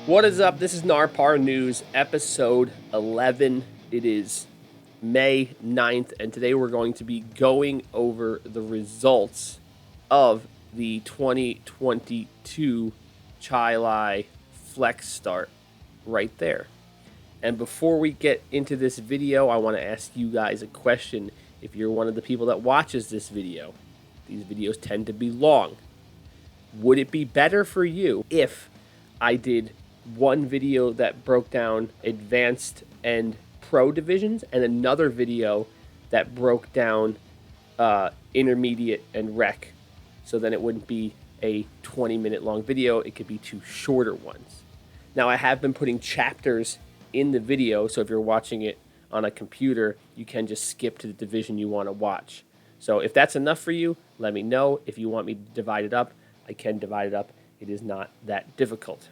What is up? This is Narpar News, episode 11. It is May 9th, and today we're going to be going over the results of the 2022 Chai Flex Start right there. And before we get into this video, I want to ask you guys a question. If you're one of the people that watches this video, these videos tend to be long. Would it be better for you if I did one video that broke down advanced and pro divisions and another video that broke down intermediate and rec? So then it wouldn't be a 20-minute long video. It could be two shorter ones. Now, I have been putting chapters in the video, so if you're watching it on a computer, you can just skip to the division you want to watch. So if that's enough for you, let me know. If you want me to divide it up, I can divide it up. It is not that difficult.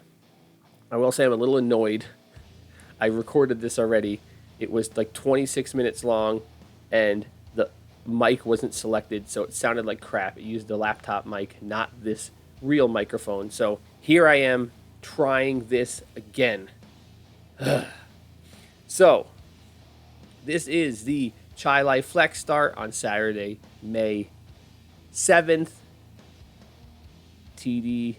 I will say I'm a little annoyed. I recorded this already. It was like 26 minutes long, and the mic wasn't selected, so it sounded like crap. It used the laptop mic, not this real microphone. So here I am trying this again. So this is the Chai Flex Start on Saturday, May 7th. TD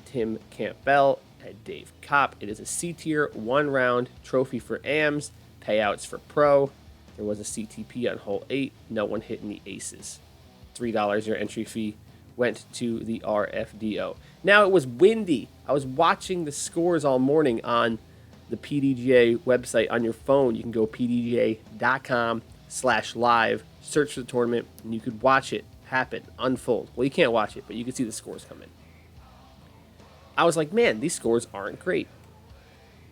Tim Campbell at Dave Kopp. It is a C-tier, one-round trophy for AMs, payouts for pro. There was a CTP on hole 8. No one hit any aces. $3 your entry fee went to the RFDO. Now, it was windy. I was watching the scores all morning on the PDGA website on your phone. You can go pdga.com/live, search for the tournament, and you could watch it happen, unfold. Well, you can't watch it, but you can see the scores come in. I was like, man, these scores aren't great.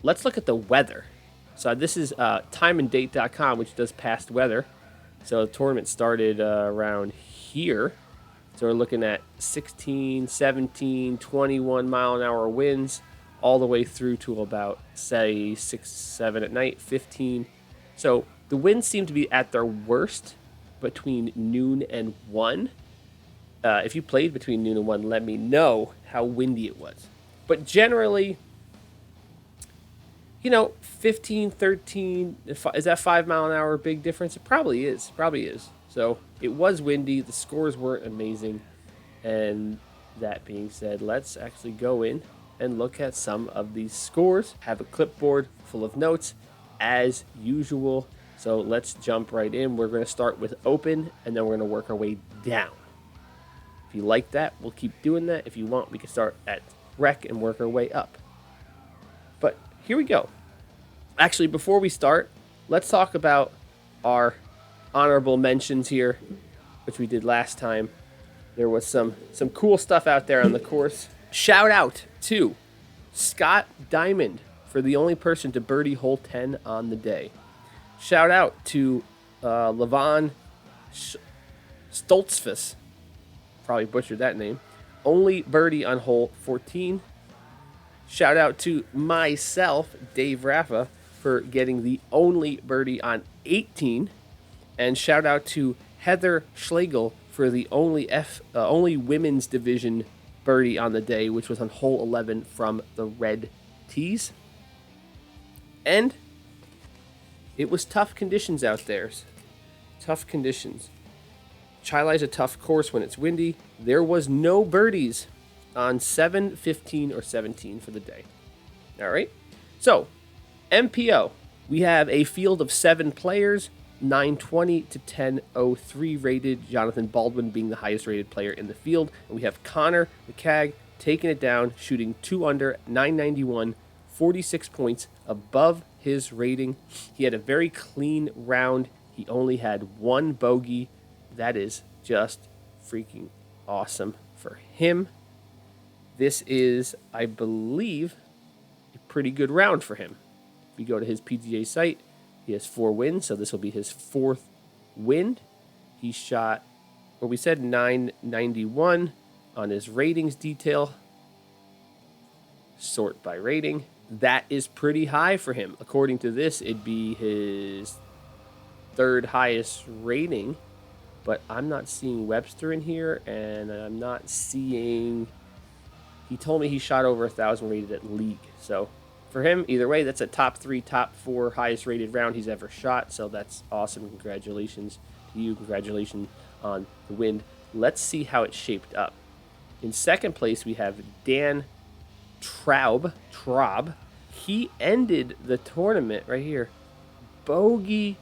Let's look at the weather. So this is timeanddate.com, which does past weather. So the tournament started around here. So we're looking at 16, 17, 21 mile an hour winds all the way through to about, say, 6, 7 at night, 15. So the winds seem to be at their worst between noon and 1. If you played between noon and 1, let me know how windy it was. But generally, 15, 13, is that 5 mile an hour a big difference? It probably is. So it was windy. The scores weren't amazing. And that being said, let's actually go in and look at some of these scores. Have a clipboard full of notes as usual. So let's jump right in. We're going to start with open, and then we're going to work our way down. If you like that, we'll keep doing that. If you want, we can start at rec and work our way up. But here we go. Actually, before we start, let's talk about our honorable mentions here, which we did last time. There was some cool stuff out there on the course. Shout out to Scott Diamond for the only person to birdie hole 10 on the day. Shout out to Levon Stoltzfus. Probably butchered that name. Only birdie on hole 14. Shout out to myself, Dave Raffa, for getting the only birdie on 18. And shout out to Heather Schlegel for the only women's division birdie on the day, which was on hole 11 from the red tees. And it was tough conditions out there. Tough conditions. Chai is a tough course when it's windy. There was no birdies on 7, 15, or 17 for the day. All right. So, MPO. We have a field of 7 players, 920 to 1003 rated. Jonathan Baldwin being the highest rated player in the field. And we have Connor McCagg taking it down, shooting 2 under, 991, 46 points above his rating. He had a very clean round. He only had 1 bogey. That is just freaking awesome for him. This is, I believe, a pretty good round for him. If you go to his PGA site, he has 4 wins, so this will be his 4th win. He shot, well, we said 991 on his ratings detail. Sort by rating. That is pretty high for him. According to this, it'd be his 3rd highest rating. But I'm not seeing Webster in here, and I'm not seeing... He told me he shot over 1,000 rated at league. So for him, either way, that's a top 3, top 4 highest rated round he's ever shot. So that's awesome. Congratulations to you. Congratulations on the win. Let's see how it shaped up. In second place, we have Dan Traub. He ended the tournament right here. Bogey.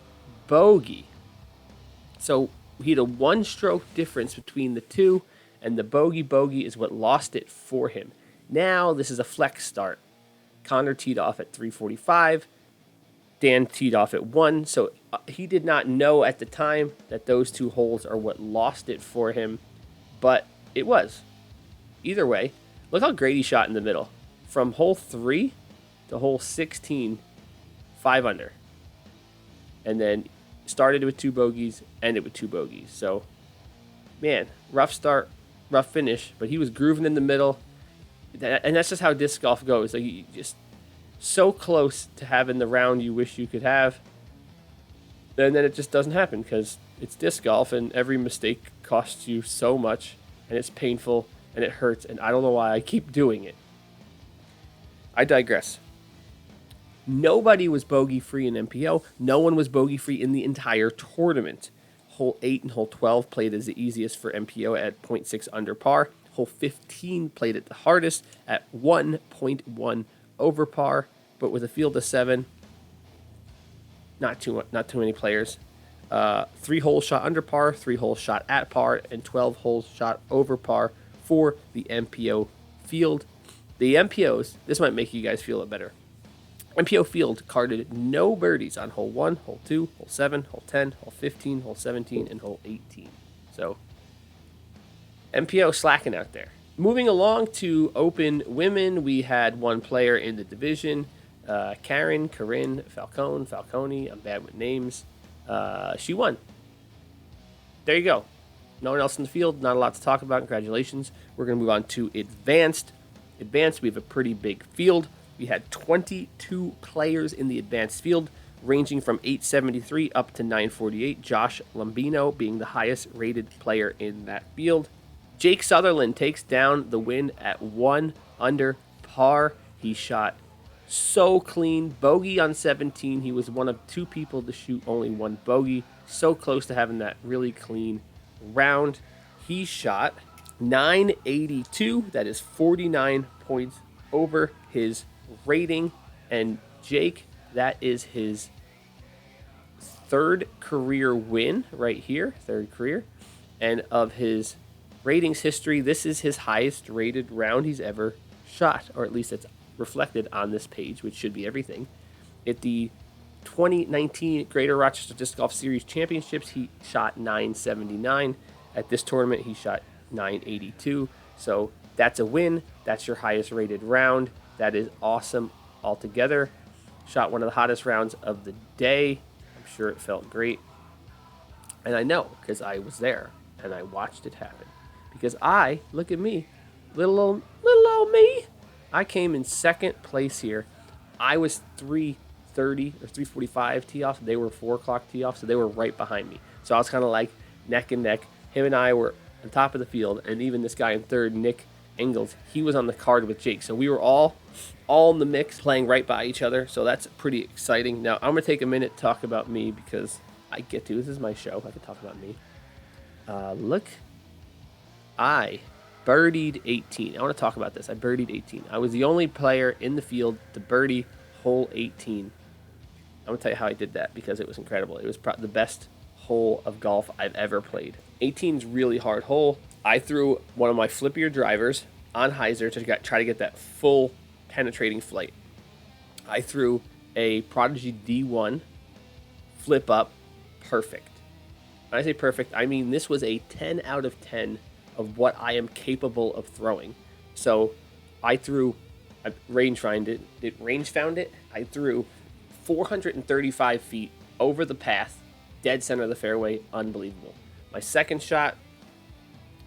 So he had a 1-stroke difference between the two, and the bogey is what lost it for him. Now this is a flex start. Connor teed off at 3:45. Dan teed off at 1. So he did not know at the time that those 2 holes are what lost it for him, but it was. Either way, look how great he shot in the middle. From hole 3 to hole 16, 5 under. And then started with 2 bogeys, ended with 2 bogeys. So, man, rough start, rough finish, but he was grooving in the middle. And that's just how disc golf goes. Like, you just so close to having the round you wish you could have, and then it just doesn't happen because it's disc golf, and every mistake costs you so much, and it's painful, and it hurts, and I don't know why I keep doing it. I digress. Nobody was bogey-free in MPO. No one was bogey-free in the entire tournament. Hole 8 and hole 12 played as the easiest for MPO at 0.6 under par. Hole 15 played it the hardest at 1.1 over par, but with a field of 7, not too many players. 3 holes shot under par, 3 holes shot at par, and 12 holes shot over par for the MPO field. The MPOs, this might make you guys feel it better. MPO field carded no birdies on hole 1, hole 2, hole 7, hole 10, hole 15, hole 17, and hole 18. So, MPO slacking out there. Moving along to Open Women, we had 1 player in the division, Corinne Falcone. I'm bad with names. She won. There you go. No one else in the field. Not a lot to talk about. Congratulations. We're going to move on to Advanced. We have a pretty big field. We had 22 players in the advanced field, ranging from 873 up to 948. Josh Lombino being the highest rated player in that field. Jake Sutherland takes down the win at 1 under par. He shot so clean. Bogey on 17. He was one of 2 people to shoot only 1 bogey. So close to having that really clean round. He shot 982. That is 49 points over his rating. And Jake, that is his 3rd career win right here. 3rd career. And of his ratings history, this is his highest rated round he's ever shot, or at least it's reflected on this page, which should be everything. At the 2019 Greater Rochester Disc Golf Series Championships, he shot 979. At this tournament, he shot 982. So that's a win. That's your highest rated round. That is awesome altogether. Shot one of the hottest rounds of the day. I'm sure it felt great. And I know because I was there and I watched it happen. Because look at me, little old me. I came in 2nd place here. I was 3:30 or 3:45 tee off. They were 4 o'clock tee off, so they were right behind me. So I was kind of like neck and neck. Him and I were on top of the field, and even this guy in 3rd, Nick Engels, he was on the card with Jake. So we were all in the mix, playing right by each other. So that's pretty exciting. Now I'm gonna take a minute to talk about me because I get to. This is my show. I can talk about me. Look. I birdied 18. I want to talk about this. I birdied 18. I was the only player in the field to birdie hole 18. I'm going to tell you how I did that because it was incredible. It was the best hole of golf I've ever played. 18's really hard hole. I threw one of my flippier drivers on hyzer to try to get that full penetrating flight. I threw a Prodigy D1 flip up perfect. When I say perfect, I mean this was a 10 out of 10 of what I am capable of throwing. So I range found it. I threw 435 feet over the path, dead center of the fairway. Unbelievable. My second shot,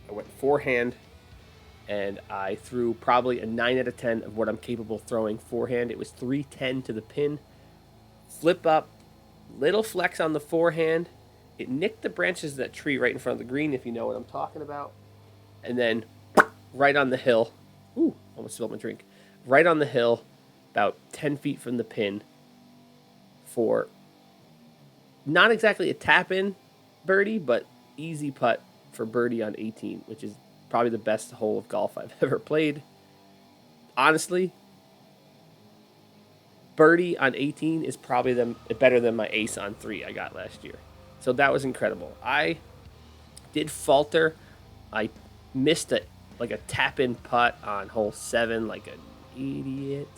I went forehand, and I threw probably a 9 out of 10 of what I'm capable of throwing forehand. It was 310 to the pin. Flip up, little flex on the forehand. It nicked the branches of that tree right in front of the green, if you know what I'm talking about. And then right on the hill, almost spilled my drink. Right on the hill, about 10 feet from the pin for not exactly a tap-in birdie, but easy putt for birdie on 18, which is probably the best hole of golf I've ever played. Honestly, birdie on 18 is probably better than my ace on 3 I got last year. So that was incredible. I did falter. I missed a tap-in putt on hole 7 like an idiot.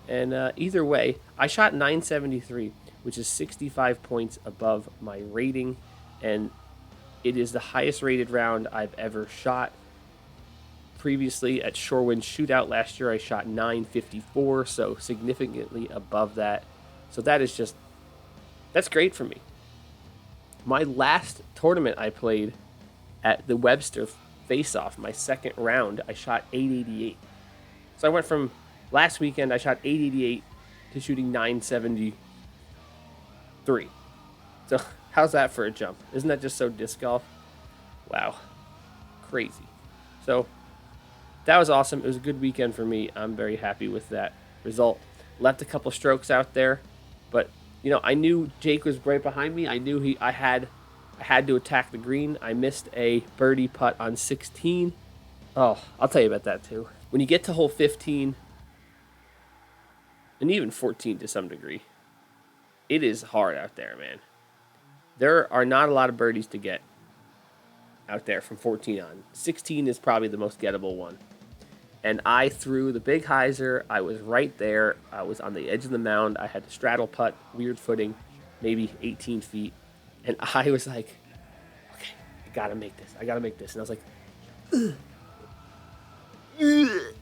And either way, I shot 973, which is 65 points above my rating, and it is the highest rated round I've ever shot. Previously at Shorewind Shootout last year, I shot 954, so significantly above that. So that's great for me. My last tournament I played at the Webster Face-Off, my second round, I shot 888. So I went from last weekend, I shot 888 to shooting 973. So how's that for a jump? Isn't that just so disc golf? Wow. Crazy. So that was awesome. It was a good weekend for me. I'm very happy with that result. Left a couple strokes out there, but I knew Jake was right behind me. I knew I had to attack the green. I missed a birdie putt on 16. Oh, I'll tell you about that too. When you get to hole 15, and even 14 to some degree, it is hard out there, man. There are not a lot of birdies to get out there from 14 on. 16 is probably the most gettable one. And I threw the big hyzer. I was right there. I was on the edge of the mound. I had to straddle putt, weird footing, maybe 18 feet. And I was like, okay, I got to make this. And I was like, ugh. Ugh.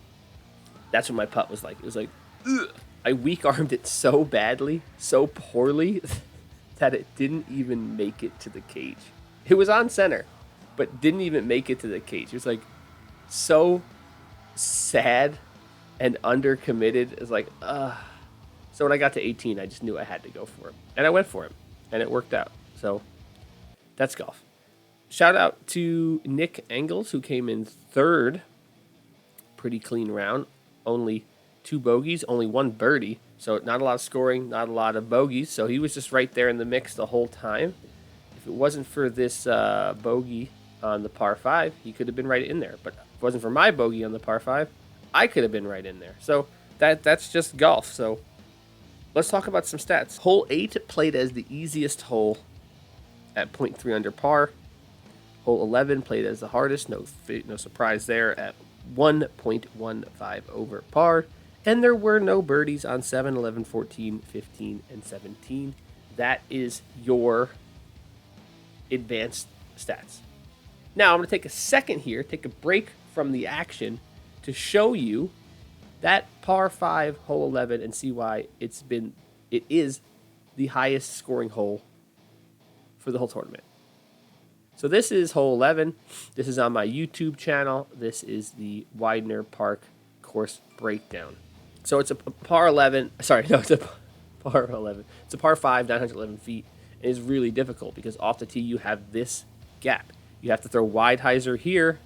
That's what my putt was like. It was like, ugh. I weak-armed it so badly, so poorly, that it didn't even make it to the cage. It was on center, but didn't even make it to the cage. It was like so sad and undercommitted. It's like, So when I got to 18, I just knew I had to go for it. And I went for it, and it worked out. So that's golf. Shout out to Nick Engels, who came in third. Pretty clean round. Only 2 bogeys, only 1 birdie. So not a lot of scoring, not a lot of bogeys. So he was just right there in the mix the whole time. If it wasn't for this bogey on the par 5, he could have been right in there. But if it wasn't for my bogey on the par 5, I could have been right in there. So that's just golf. So let's talk about some stats. Hole 8 played as the easiest hole at 0.3 under par. Hole 11 played as the hardest. No surprise there at 1.15 over par. And there were no birdies on 7, 11, 14, 15, and 17. That is your advanced stats. Now, I'm going to take a second here, take a break from the action to show you that par 5, hole 11, and see why it is the highest scoring hole for the whole tournament. So this is hole 11. This is on my YouTube channel. This is the Widener Park course breakdown. So it's a par 11. Sorry, no, it's a par 11. It's a par 5, 911 feet. It is really difficult because off the tee you have this gap. You have to throw wide hyzer here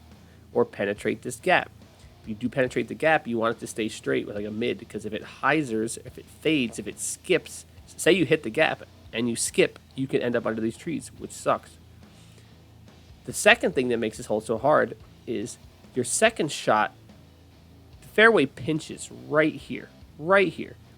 or penetrate this gap. If you do penetrate the gap, you want it to stay straight with like a mid, because if it hyzers, if it fades, if it skips, say you hit the gap and you skip, you can end up under these trees, which sucks. The second thing that makes this hole so hard is your second shot, the fairway pinches right here, right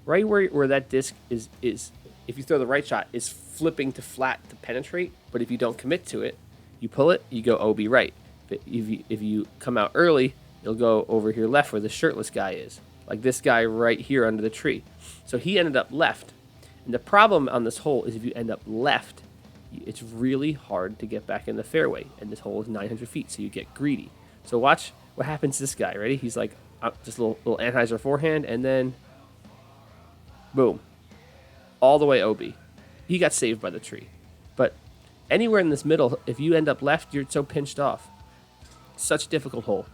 where that disc is, if you throw the right shot, is flipping to flat to penetrate. But if you don't commit to it, you pull it, you go OB right. If you come out early, you'll go over here left where the shirtless guy is, like this guy right here under the tree. So he ended up left. And the problem on this hole is if you end up left, it's really hard to get back in the fairway. And this hole is 900 feet, so you get greedy. So watch what happens to this guy. Ready? He's like, just a little Anheuser forehand, and then boom. All the way OB. He got saved by the tree. But anywhere in this middle, if you end up left, you're so pinched off. Such a difficult hole.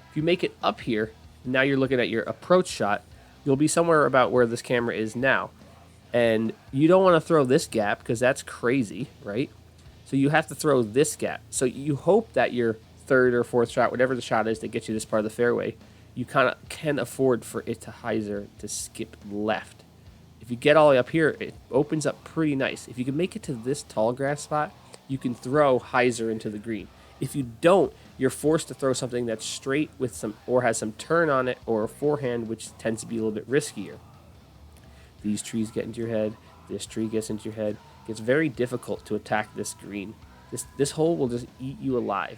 If you make it up here, now you're looking at your approach shot, you'll be somewhere about where this camera is now. And you don't want to throw this gap because that's crazy, right? So you have to throw this gap. So you hope that your third or fourth shot, whatever the shot is that gets you this part of the fairway, you kind of can afford for it to hyzer to skip left. If you get all the way up here, it opens up pretty nice. If you can make it to this tall grass spot, you can throw hyzer into the green. If you don't, you're forced to throw something that's straight with some, or has some turn on it, or a forehand, which tends to be a little bit riskier. These trees get into your head. This tree gets into your head. It gets very difficult to attack this green. This hole will just eat you alive.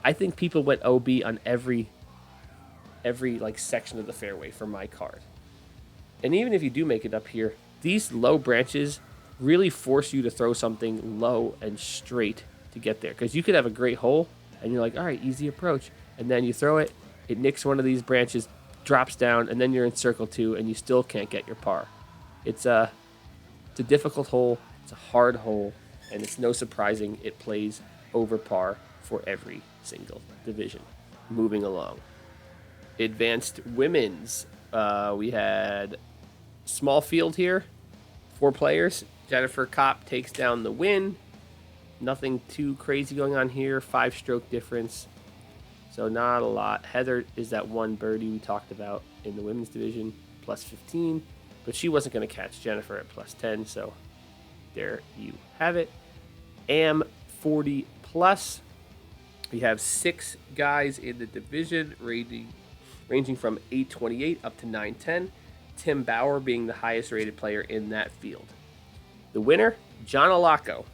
I think people went OB on every like section of the fairway for my card. And even if you do make it up here, these low branches really force you to throw something low and straight to get there. Because you could have a great hole, and you're like, all right, easy approach. And then you throw it, it nicks one of these branches, drops down, and then you're in circle 2, and you still can't get your par. It's a difficult hole, it's a hard hole, and it's no surprising it plays over par for every single division. Moving along. Advanced women's. We had small field here, 4 players. Jennifer Kopp takes down the win. Nothing too crazy going on here. 5-stroke difference, so not a lot. Heather is that one birdie we talked about in the women's division, plus 15, but she wasn't going to catch Jennifer at plus 10, so there you have it. AM 40 plus. We have 6 guys in the division, ranging from 828 up to 910. Tim Bauer being the highest rated player in that field. The winner, John Alaco.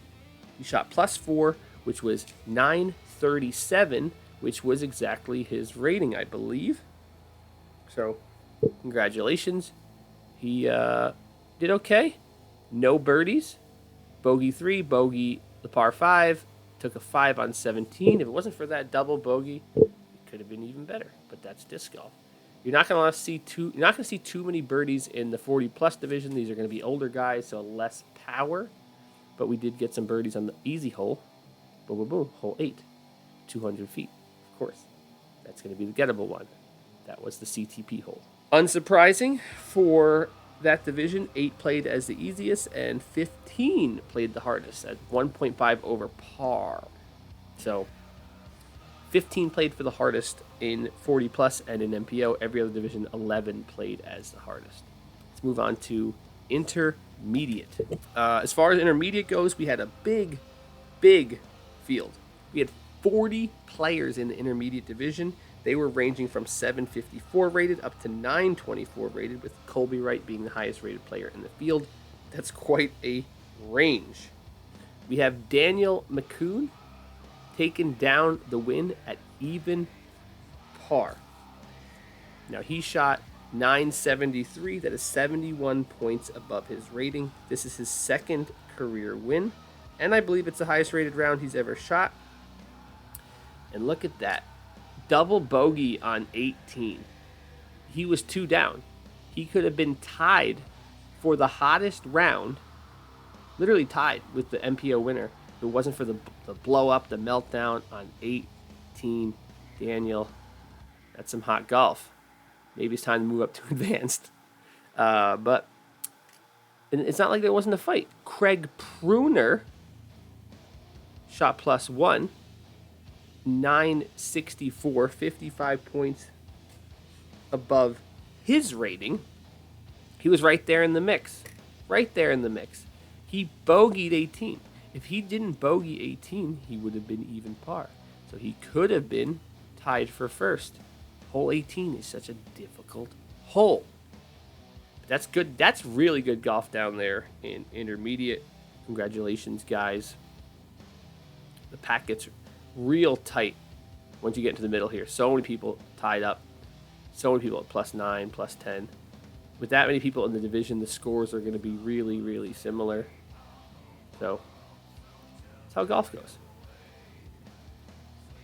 He shot plus 4, which was 937, which was exactly his rating, I believe. So, congratulations. He did okay. No birdies. Bogey 3, bogey the par 5. Took a 5 on 17. If it wasn't for that double bogey, it could have been even better. But that's disc golf. You're not going to see too many birdies in the 40 plus division. These are going to be older guys, so less power. But we did get some birdies on the easy hole. Boom, boom, boom. Hole 8. 200 feet, of course. That's going to be the gettable one. That was the CTP hole. Unsurprising for that division, 8 played as the easiest and 15 played the hardest at 1.5 over par. So 15 played for the hardest in 40 plus, and in MPO, every other division, 11 played as the hardest. Let's move on to intermediate. As far as intermediate goes, we had a big field. We had 40 players in the intermediate division. They were ranging from 754 rated up to 924 rated, with Colby Wright being the highest rated player in the field. That's quite a range. We have Daniel McCoon taking down the win at even par. Now he shot 973. That is 71 points above his rating. This is his second career win, and I believe it's the highest rated round he's ever shot. And look at that. Double bogey on 18. He was 2 down. He could have been tied for the hottest round, literally tied with the MPO winner. If it wasn't for the blow up, the meltdown on 18. Daniel, that's some hot golf. Maybe it's time to move up to advanced. But it's not like there wasn't a fight. Craig Pruner shot plus 1. 964, 55 points above his rating. He was right there in the mix. Right there in the mix. He bogeyed 18. If he didn't bogey 18, he would have been even par. So he could have been tied for first. Hole 18 is such a difficult hole. But that's good. That's really good golf down there in intermediate. Congratulations, guys. The pack gets real tight once you get into the middle here. So many people tied up. So many people at plus 9, plus 10. With that many people in the division, the scores are going to be really, really similar. So that's how golf goes.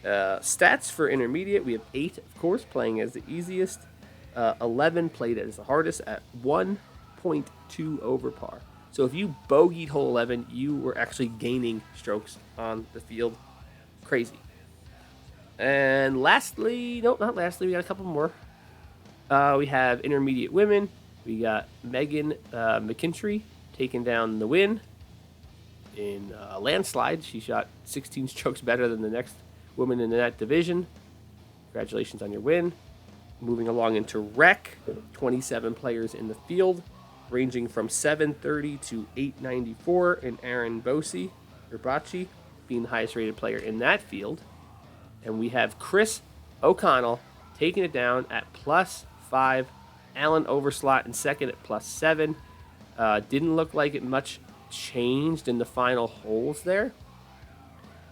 Stats for intermediate. We have 8, of course, playing as the easiest. 11 played as the hardest at 1.2 over par. So if you bogeyed hole 11, you were actually gaining strokes on the field. Crazy. And lastly, we got a couple more. We have intermediate women. We got Megan McKintry taking down the win in a landslide. She shot 16 strokes better than the next woman in that division. Congratulations on your win. Moving along into rec, 27 players in the field, ranging from 730 to 894, and Aaron Bocci being the highest rated player in that field. And we have Chris O'Connell taking it down at +5. Alan Overslot in second at +7. Didn't look like it much changed in the final holes there.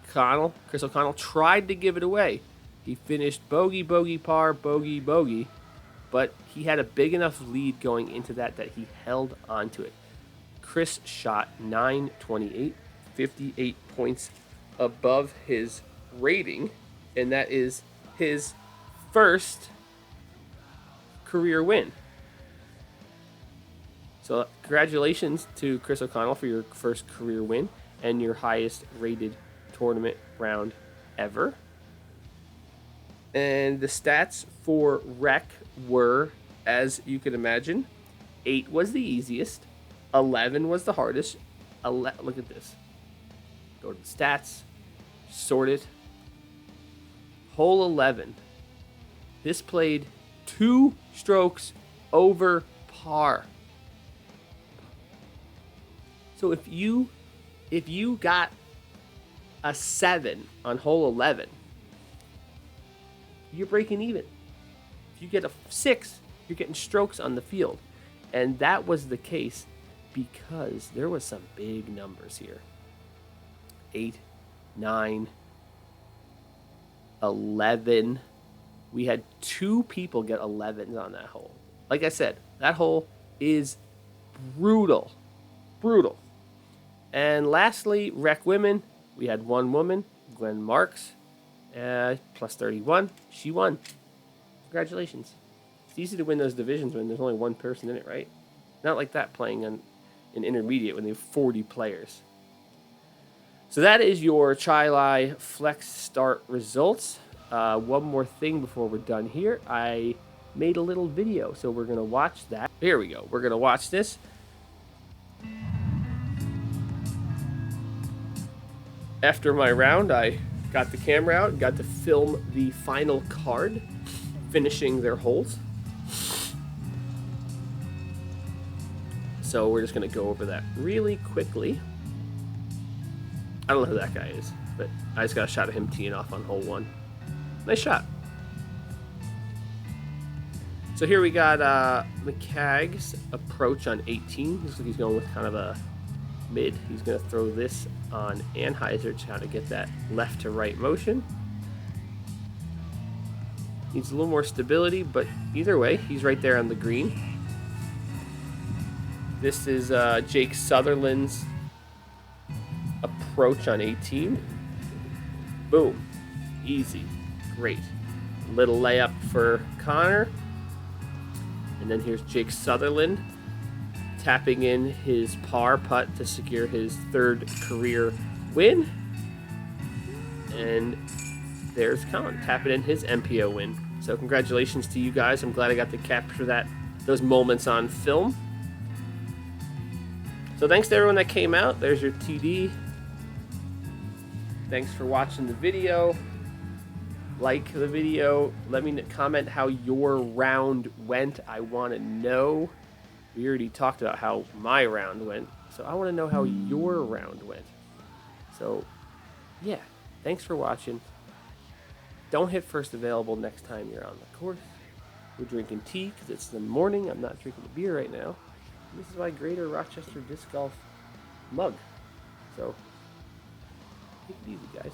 Chris O'Connell tried to give it away. He finished bogey, bogey, par, bogey, bogey, but he had a big enough lead going into that he held onto it. Chris shot 928, 58 points above his rating, and that is his first career win. So congratulations to Chris O'Connell for your first career win and your highest rated tournament round ever. And the stats for rec were, as you can imagine, 8 was the easiest, 11 was the hardest. Look at this. Go to the stats, sort it. Hole 11. This played 2 strokes over par. So if you got a 7 on hole 11, you're breaking even. If you get a 6, you're getting strokes on the field. And that was the case because there was some big numbers here. 8, 9, 11. We had 2 people get 11s on that hole. Like I said, that hole is brutal. Brutal. And lastly, rec women. We had 1 woman, Gwen Marks, +31. She won. Congratulations. It's easy to win those divisions when there's only 1 person in it, right? Not like that playing on an intermediate when they have 40 players. So that is your Chai Flex Start results. One more thing before we're done here. I made a little video, so we're going to watch that. Here we go. We're going to watch this. After my round, I got the camera out and got to film the final card, finishing their holes. So we're just going to go over that really quickly. I don't know who that guy is, but I just got a shot of him teeing off on hole 1. Nice shot. So here we got McCagg's approach on 18. Looks like he's going with kind of a mid. He's going to throw this on Anheuser to try to get that left to right motion. Needs a little more stability, but either way, he's right there on the green. This is Jake Sutherland's approach on 18. Boom. Easy. Great. Little layup for Connor. And then here's Jake Sutherland tapping in his par putt to secure his 3rd career win. And there's Colin tapping in his MPO win. So congratulations to you guys. I'm glad I got to capture those moments on film. So thanks to everyone that came out. There's your TD. Thanks for watching the video. Like the video. Let me comment how your round went. I want to know. We already talked about how my round went, so I want to know how your round went. So, yeah, thanks for watching. Don't hit first available next time you're on the course. We're drinking tea because it's the morning. I'm not drinking a beer right now. This is my Greater Rochester Disc Golf mug. So, take it easy, guys.